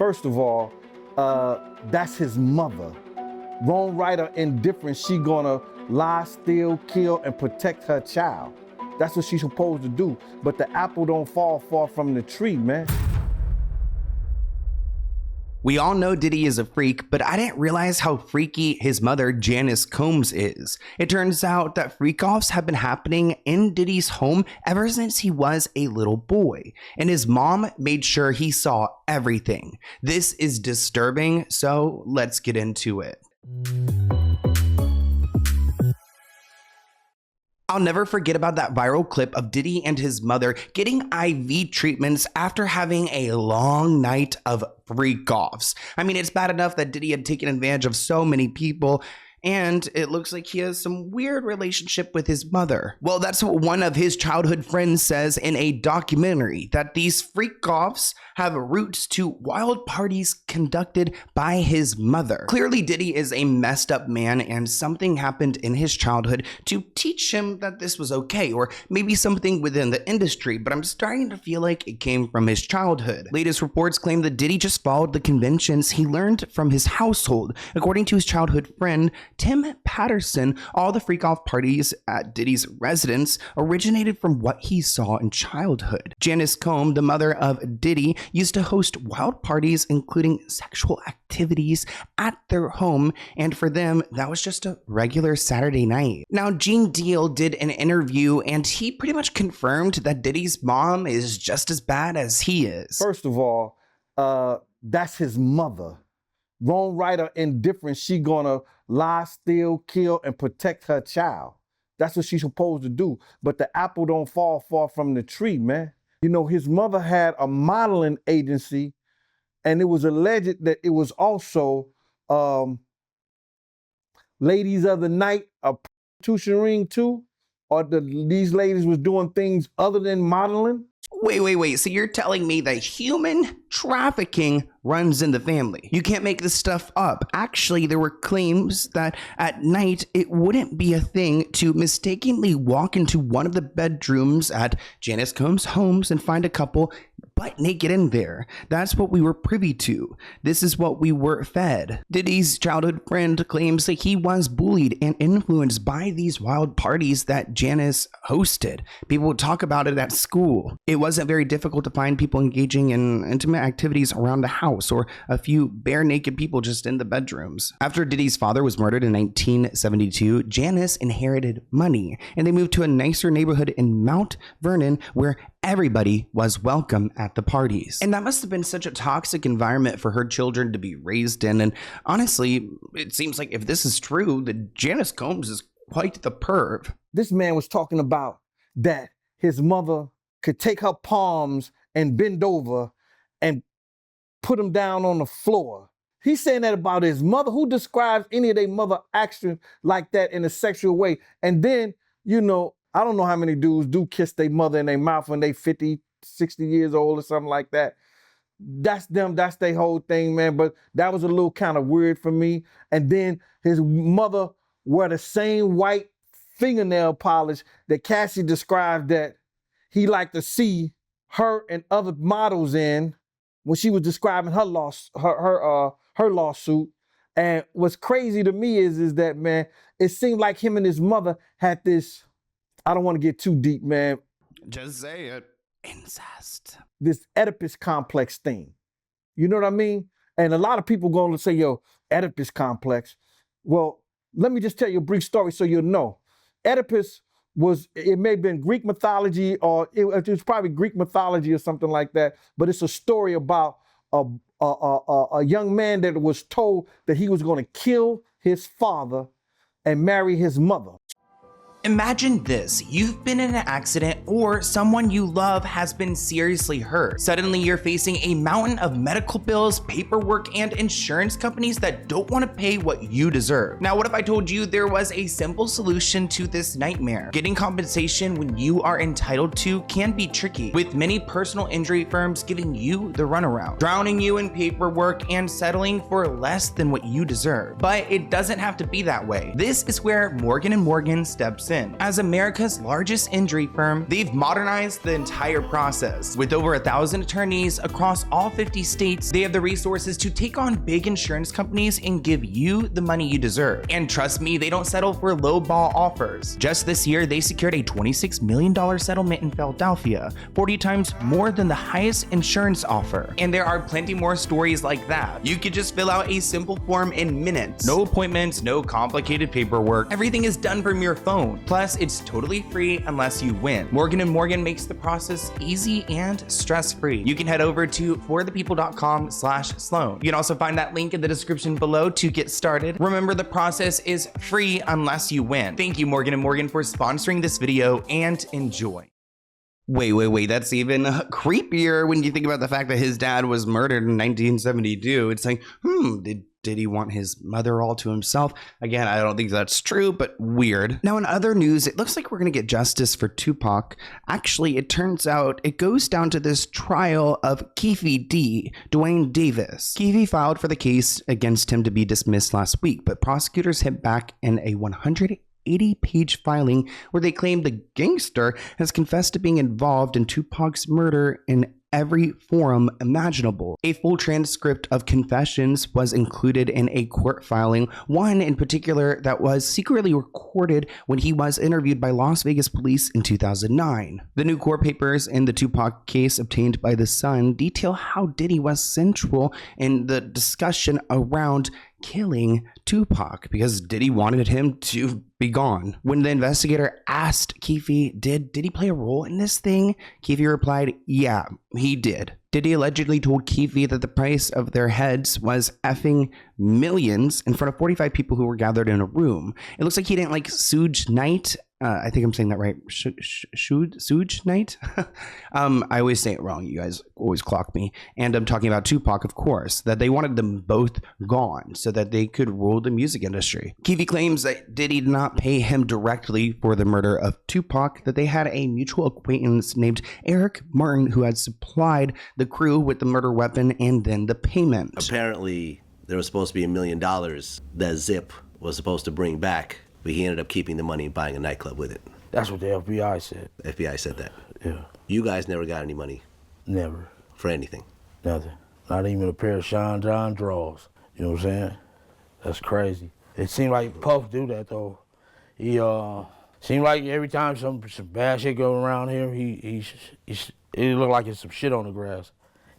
First of all, that's his mother. Wrong, right, or indifferent, she gonna lie, steal, kill, and protect her child. That's what she's supposed to do. But the apple don't fall far from the tree, man. We all know Diddy is a freak, but I didn't realize how freaky his mother, Janice Combs, is. It turns out that freak-offs have been happening in Diddy's home ever since he was a little boy, and his mom made sure he saw everything. This is disturbing, so let's get into it. I'll never forget about that viral clip of Diddy and his mother getting IV treatments after having a long night of freak-offs. I mean, it's bad enough that Diddy had taken advantage of so many people, and it looks like he has some weird relationship with his mother. Well, that's what one of his childhood friends says in a documentary, that these freak-offs have roots to wild parties conducted by his mother. Clearly, Diddy is a messed up man, and something happened in his childhood to teach him that this was okay, or maybe something within the industry, but I'm starting to feel like it came from his childhood. Latest reports claim that Diddy just followed the conventions he learned from his household. According to his childhood friend, Tim Patterson, all the freak-off parties at Diddy's residence originated from what he saw in childhood. Janice Combs, the mother of Diddy, used to host wild parties including sexual activities at their home, and for them, that was just a regular Saturday night. Now, Gene Deal did an interview, and he pretty much confirmed that Diddy's mom is just as bad as he is. First of all, that's his mother. Wrong, right, or indifferent, she gonna lie, steal, kill, and protect her child. That's what she's supposed to do. But the apple don't fall far from the tree, man. You know, his mother had a modeling agency, and it was alleged that it was also ladies of the night, a prostitution ring too, or these ladies was doing things other than modeling. Wait. So you're telling me that human trafficking runs in the family? You can't make this stuff up. Actually, there were claims that at night it wouldn't be a thing to mistakenly walk into one of the bedrooms at Janice Combs' homes and find a couple butt naked in there. That's what we were privy to. This is what we were fed. Diddy's childhood friend claims that he was bullied and influenced by these wild parties that Janice hosted. People would talk about it at school. It wasn't very difficult to find people engaging in intimate activities around the house, or a few bare naked people just in the bedrooms. After Diddy's father was murdered in 1972, Janice inherited money, and they moved to a nicer neighborhood in Mount Vernon where everybody was welcome at the parties. And that must have been such a toxic environment for her children to be raised in. And honestly, it seems like if this is true, that Janice Combs is quite the perv. This man was talking about that his mother could take her palms and bend over and put them down on the floor. He's saying that about his mother. Who describes any of their mother actions like that in a sexual way? And then, you know, I don't know how many dudes do kiss their mother in their mouth when they 50, 60 years old or something like that. That's them, that's their whole thing, man. But that was a little kind of weird for me. And then his mother wore the same white fingernail polish that Cassie described that he liked to see her and other models in when she was describing her lawsuit. And what's crazy to me is that, man, it seemed like him and his mother had this, I don't want to get too deep, man. Just say it. Incest. This Oedipus complex thing. You know what I mean? And a lot of people going to say, yo, Oedipus complex. Well, let me just tell you a brief story so you'll know. Oedipus was, it may have been Greek mythology, or it was probably Greek mythology or something like that, but it's a story about a young man that was told that he was going to kill his father and marry his mother. Imagine this, you've been in an accident or someone you love has been seriously hurt. Suddenly you're facing a mountain of medical bills, paperwork, and insurance companies that don't want to pay what you deserve. Now, what if I told you there was a simple solution to this nightmare? Getting compensation when you are entitled to can be tricky, with many personal injury firms giving you the runaround, drowning you in paperwork and settling for less than what you deserve. But it doesn't have to be that way. This is where Morgan & Morgan steps sin. As America's largest injury firm, they've modernized the entire process. With over 1,000 attorneys across all 50 states, they have the resources to take on big insurance companies and give you the money you deserve. And trust me, they don't settle for low-ball offers. Just this year, they secured a $26 million settlement in Philadelphia, 40 times more than the highest insurance offer. And there are plenty more stories like that. You could just fill out a simple form in minutes. No appointments, no complicated paperwork. Everything is done from your phone. Plus, it's totally free unless you win. Morgan & Morgan makes the process easy and stress-free. You can head over to forthepeople.com/Sloan. You can also find that link in the description below to get started. Remember, the process is free unless you win. Thank you, Morgan & Morgan, for sponsoring this video, and enjoy. Wait, that's even creepier when you think about the fact that his dad was murdered in 1972. It's like, did he want his mother all to himself? Again, I don't think that's true, but weird. Now, in other news, it looks like we're going to get justice for Tupac. Actually, it turns out it goes down to this trial of Keefe D. Dwayne Davis. Keefe filed for the case against him to be dismissed last week, but prosecutors hit back in a 180-page filing where they claim the gangster has confessed to being involved in Tupac's murder in every forum imaginable. A full transcript of confessions was included in a court filing, one in particular that was secretly recorded when he was interviewed by Las Vegas police in 2009. The new court papers in the Tupac case obtained by The Sun detail how Diddy was central in the discussion around killing Tupac because Diddy wanted him to be gone. When the investigator asked Keefe, did Diddy play a role in this thing? Keefe replied, yeah, he did. Diddy allegedly told Keefe that the price of their heads was effing millions in front of 45 people who were gathered in a room. It looks like he didn't like Suge Knight. I think I'm saying that right. Suge Knight? I always say it wrong. You guys always clock me. And I'm talking about Tupac, of course, that they wanted them both gone so that they could rule the music industry. Keefe claims that Diddy did not pay him directly for the murder of Tupac, that they had a mutual acquaintance named Eric Martin who had supplied the crew with the murder weapon and then the payment. Apparently, there was supposed to be $1 million that Zip was supposed to bring back, but he ended up keeping the money and buying a nightclub with it. That's what the FBI said. The FBI said that. Yeah. You guys never got any money? Never. For anything? Nothing. Not even a pair of Sean John drawers. You know what I'm saying? That's crazy. It seemed like Puff do that though. He seemed like every time some bad shit go around here, it look like it's some shit on the grass.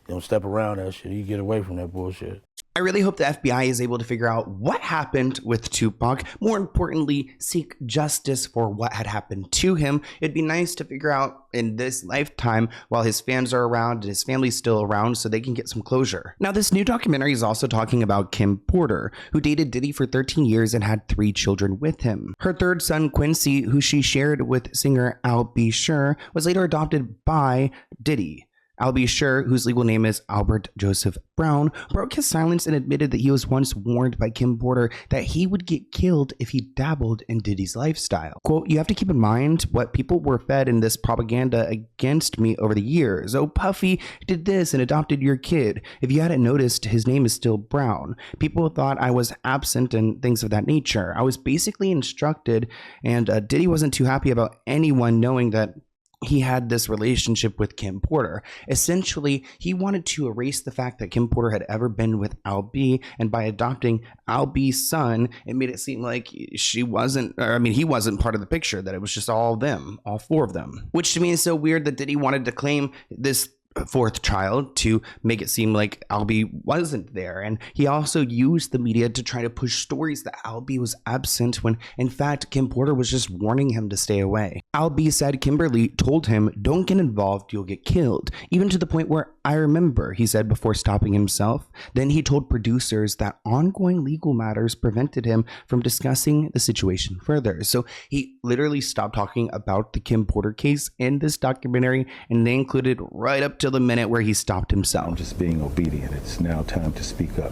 He don't step around that shit. He get away from that bullshit. I really hope the FBI is able to figure out what happened with Tupac. More importantly, seek justice for what had happened to him. It'd be nice to figure out in this lifetime while his fans are around and his family's still around so they can get some closure. Now, this new documentary is also talking about Kim Porter, who dated Diddy for 13 years and had 3 children with him. Her third son, Quincy, who she shared with singer Al B. Sure, was later adopted by Diddy. Al B. Sure, whose legal name is Albert Joseph Brown, broke his silence and admitted that he was once warned by Kim Porter that he would get killed if he dabbled in Diddy's lifestyle. Quote, you have to keep in mind what people were fed in this propaganda against me over the years. Oh, Puffy did this and adopted your kid. If you hadn't noticed, his name is still Brown. People thought I was absent and things of that nature. I was basically instructed, and Diddy wasn't too happy about anyone knowing that he had this relationship with Kim Porter. Essentially, he wanted to erase the fact that Kim Porter had ever been with Al B, and by adopting Al B's son, it made it seem like he wasn't part of the picture, that it was just all them, all 4 of them. Which to me is so weird that Diddy wanted to claim this 4th child to make it seem like Al B wasn't there. And he also used the media to try to push stories that Al B was absent when in fact Kim Porter was just warning him to stay away. Al B said Kimberly told him, don't get involved, you'll get killed. Even to the point where I remember, he said before stopping himself. Then he told producers that ongoing legal matters prevented him from discussing the situation further. So he literally stopped talking about the Kim Porter case in this documentary, and they included right up till the minute where he stopped himself. I'm just being obedient. It's now time to speak up.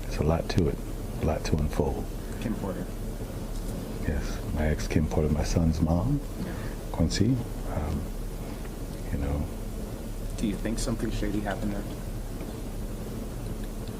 There's a lot to it, a lot to unfold. Kim Porter. Yes, my ex Kim Porter, my son's mom, Quincy. You know. Do you think something shady happened there?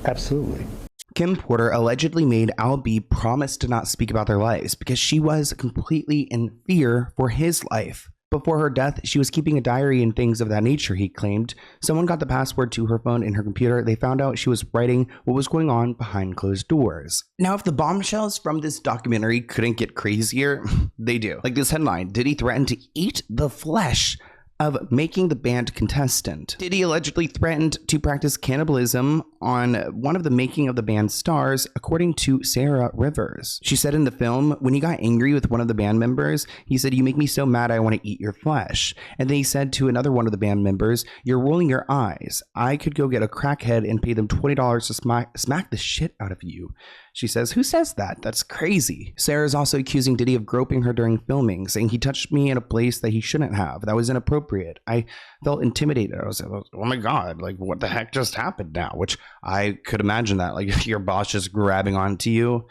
Absolutely. Kim Porter allegedly made Al B promise to not speak about their lives because she was completely in fear for his life. Before her death, she was keeping a diary and things of that nature, he claimed. Someone got the password to her phone and her computer. They found out she was writing what was going on behind closed doors. Now, if the bombshells from this documentary couldn't get crazier, they do. Like this headline, Diddy threatened to eat the flesh of making the band contestant. Diddy allegedly threatened to practice cannibalism on one of the making of the band's stars, according to Sarah Rivers. She said in the film, when he got angry with one of the band members, he said, "You make me so mad I want to eat your flesh." And then he said to another one of the band members, "You're rolling your eyes. I could go get a crackhead and pay them $20 to smack the shit out of you." She says, "Who says that? That's crazy." Sarah is also accusing Diddy of groping her during filming, saying he touched me in a place that he shouldn't have. That was inappropriate. I felt intimidated. I was like, oh my God, like what the heck just happened now? Which I could imagine that, like your boss just grabbing onto you.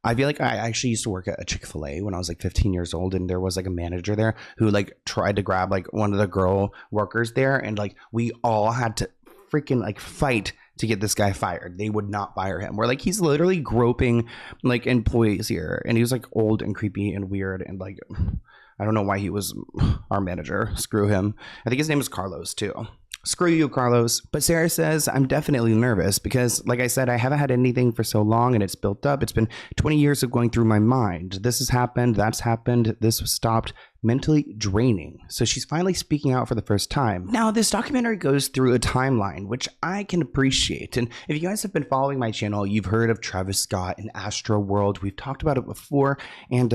I feel like I actually used to work at a Chick-fil-A when I was like 15 years old, and there was like a manager there who like tried to grab like one of the girl workers there, and like we all had to freaking like fight to get this guy fired. They would not fire him. We're like, he's literally groping like employees here, and he was like old and creepy and weird, and like I don't know why he was our manager. Screw him. I think his name was Carlos too. Screw you, Carlos. But Sarah says, I'm definitely nervous because, like I said, I haven't had anything for so long and it's built up. It's been 20 years of going through my mind. This has happened. That's happened. This was stopped. Mentally draining. So she's finally speaking out for the first time. Now, this documentary goes through a timeline, which I can appreciate. And if you guys have been following my channel, you've heard of Travis Scott and Astro World. We've talked about it before. And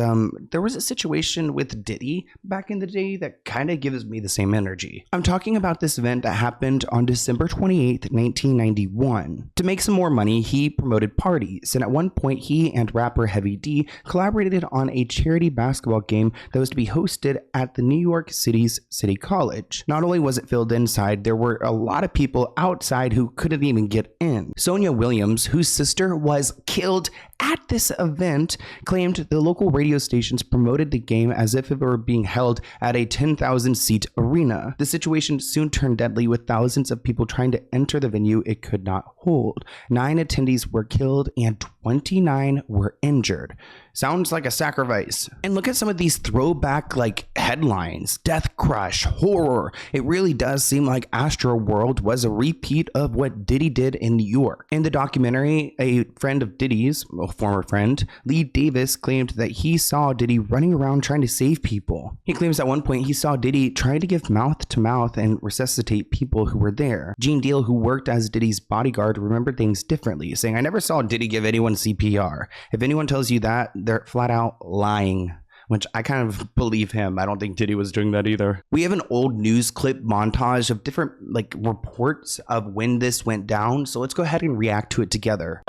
there was a situation with Diddy back in the day that kind of gives me the same energy. I'm talking about this event that happened on December 28th, 1991. To make some more money, he promoted parties. And at one point, he and rapper Heavy D collaborated on a charity basketball game that was to be hosted at the New York City's City College. Not only was it filled inside, there were a lot of people outside who couldn't even get in. Sonia Williams, whose sister was killed at this event, claimed the local radio stations promoted the game as if it were being held at a 10,000 seat arena. The situation soon turned deadly, with thousands of people trying to enter the venue it could not hold. 9 attendees were killed and 29 were injured. Sounds like a sacrifice. And look at some of these throwback like headlines: Death Crush, horror. It really does seem like Astro World was a repeat of what Diddy did in New York. In the documentary, a friend of Diddy's, a former friend, Lee Davis, claimed that he saw Diddy running around trying to save people. He claims at one point he saw Diddy try to give mouth to mouth and resuscitate people who were there. Gene Deal, who worked as Diddy's bodyguard, remembered things differently, saying, "I never saw Diddy give anyone CPR. If anyone tells you that, they're flat out lying." Which I kind of believe him. I don't think Diddy was doing that either. We have an old news clip montage of different like reports of when this went down. So let's go ahead and react to it together.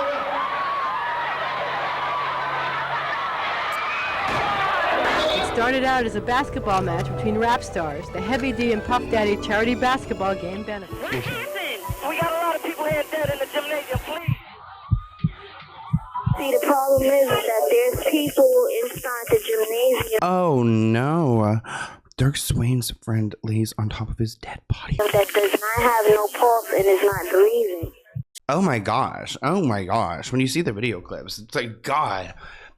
It started out as a basketball match between rap stars. The Heavy D and Puff Daddy charity basketball game benefit. We got a lot of people here dead in the gymnasium, please. See, the problem is that there's people inside the gymnasium. Oh no. Dirk Swain's friend lays on top of his dead body. That does not have no pulse and is not breathing. Oh my gosh. Oh my gosh. When you see the video clips, it's like, God,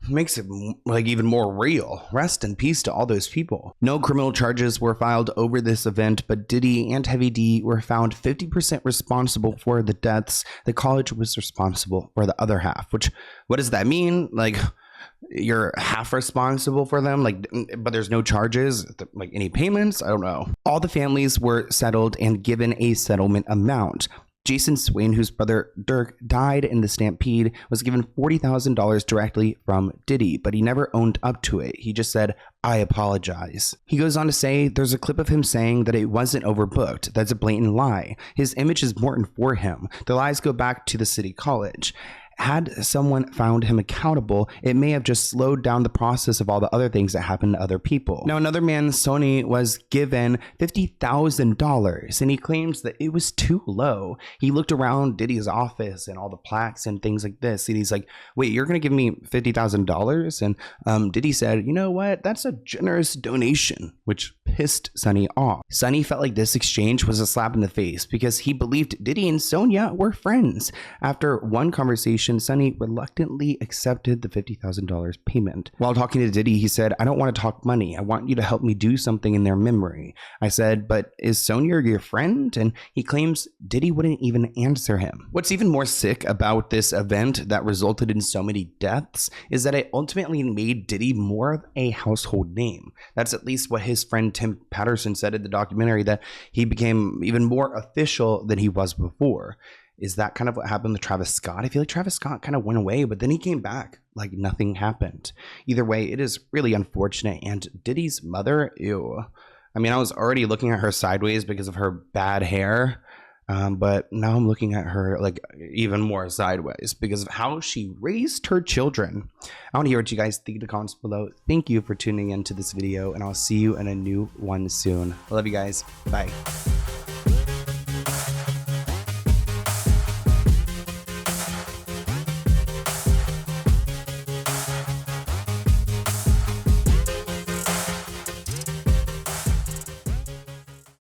makes it like even more real. Rest in peace to all those people. No criminal charges were filed over this event, but Diddy and Heavy D were found 50% responsible for the deaths. The college was responsible for the other half, which, what does that mean? Like, you're half responsible for them, like, but there's no charges, like any payments? I don't know. All the families were settled and given a settlement amount. Jason Swain, whose brother Dirk died in the stampede, was given $40,000 directly from Diddy, but he never owned up to it. He just said, "I apologize." He goes on to say there's a clip of him saying that it wasn't overbooked. That's a blatant lie. His image is more for him. The lies go back to the City College. Had someone found him accountable, it may have just slowed down the process of all the other things that happened to other people. Now, another man, Sony, was given $50,000, and he claims that it was too low. He looked around Diddy's office and all the plaques and things like this, and he's like, wait, you're going to give me $50,000? And Diddy said, you know what? That's a generous donation, which pissed Sonny off. Sonny felt like this exchange was a slap in the face because he believed Diddy and Sonia were friends. After one conversation, situation, Sonny reluctantly accepted the $50,000 payment. While talking to Diddy, he said, "I don't want to talk money. I want you to help me do something in their memory." I said, "But is Sonia your friend?" And he claims Diddy wouldn't even answer him. What's even more sick about this event that resulted in so many deaths is that it ultimately made Diddy more of a household name. That's at least what his friend Tim Patterson said in the documentary, that he became even more official than he was before. Is that kind of what happened to Travis Scott? I feel like Travis Scott kind of went away, but then he came back like nothing happened. Either way, it is really unfortunate. And Diddy's mother, ew. I mean, I was already looking at her sideways because of her bad hair, but now I'm looking at her like even more sideways because of how she raised her children. I want to hear what you guys think in the comments below. Thank you for tuning into this video, and I'll see you in a new one soon. I love you guys. Bye.